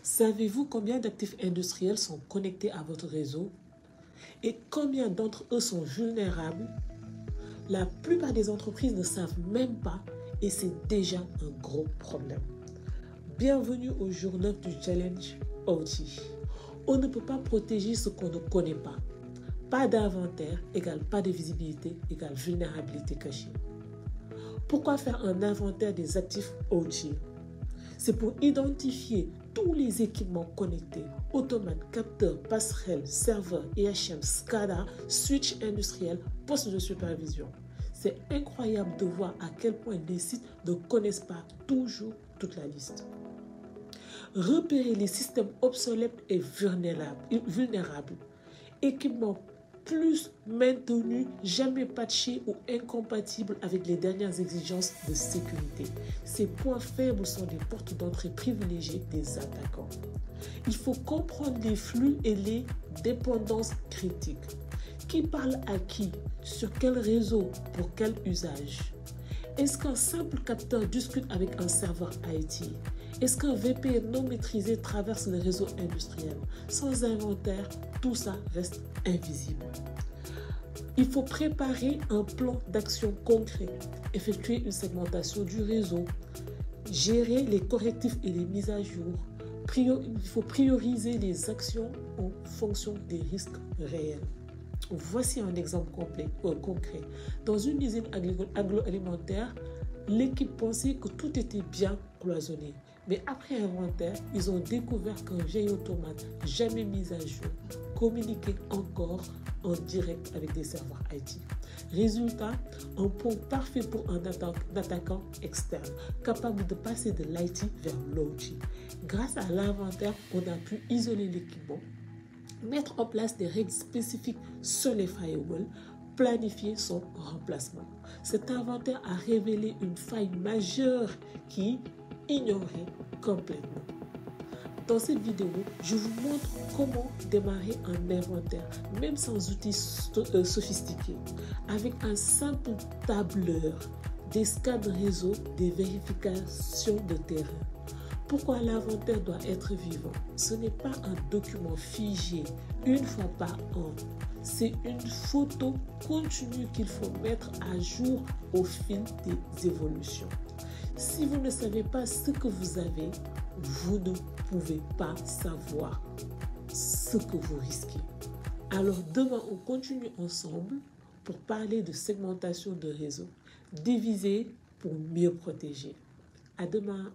Savez-vous combien d'actifs industriels sont connectés à votre réseau et combien d'entre eux sont vulnérables? La plupart des entreprises ne savent même pas et c'est déjà un gros problème. Bienvenue au jour 9 du Challenge OT. On ne peut pas protéger ce qu'on ne connaît pas. Pas d'inventaire égale pas de visibilité égale vulnérabilité cachée. Pourquoi faire un inventaire des actifs OT? C'est pour identifier tous les équipements connectés, automates, capteurs, passerelles, serveurs, EHM, SCADA, switch industriels, postes de supervision. C'est incroyable de voir à quel point les sites ne connaissent pas toujours toute la liste. Repérer les systèmes obsolètes et vulnérables. Équipements plus maintenus, jamais patchés ou incompatibles avec les dernières exigences de sécurité. Ces points faibles sont des portes d'entrée privilégiées des attaquants. Il faut comprendre les flux et les dépendances critiques. Qui parle à qui? Sur quel réseau? Pour quel usage? Est-ce qu'un simple capteur discute avec un serveur IT? Est-ce qu'un VPN non maîtrisé traverse le réseau industriel? Sans inventaire, tout ça reste invisible. Il faut préparer un plan d'action concret, effectuer une segmentation du réseau, gérer les correctifs et les mises à jour. Il faut prioriser les actions en fonction des risques réels. Voici un exemple concret. Dans une usine agroalimentaire, l'équipe pensait que tout était bien cloisonné. Mais après inventaire, ils ont découvert qu'un vieil automate jamais mis à jour communiquait encore en direct avec des serveurs IT. Résultat, un pont parfait pour un attaquant externe, capable de passer de l'IT vers l'OT. Grâce à l'inventaire, on a pu isoler l'équipement, mettre en place des règles spécifiques sur les firewalls, planifier son remplacement. Cet inventaire a révélé une faille majeure qui ignorait complètement. Dans cette vidéo, je vous montre comment démarrer un inventaire, même sans outils sophistiqués, avec un simple tableur, des scans réseau, des vérifications de terrain. Pourquoi l'inventaire doit être vivant? Ce n'est pas un document figé une fois par an. C'est une photo continue qu'il faut mettre à jour au fil des évolutions. Si vous ne savez pas ce que vous avez, vous ne pouvez pas savoir ce que vous risquez. Alors demain, on continue ensemble pour parler de segmentation de réseau, diviser pour mieux protéger. À demain.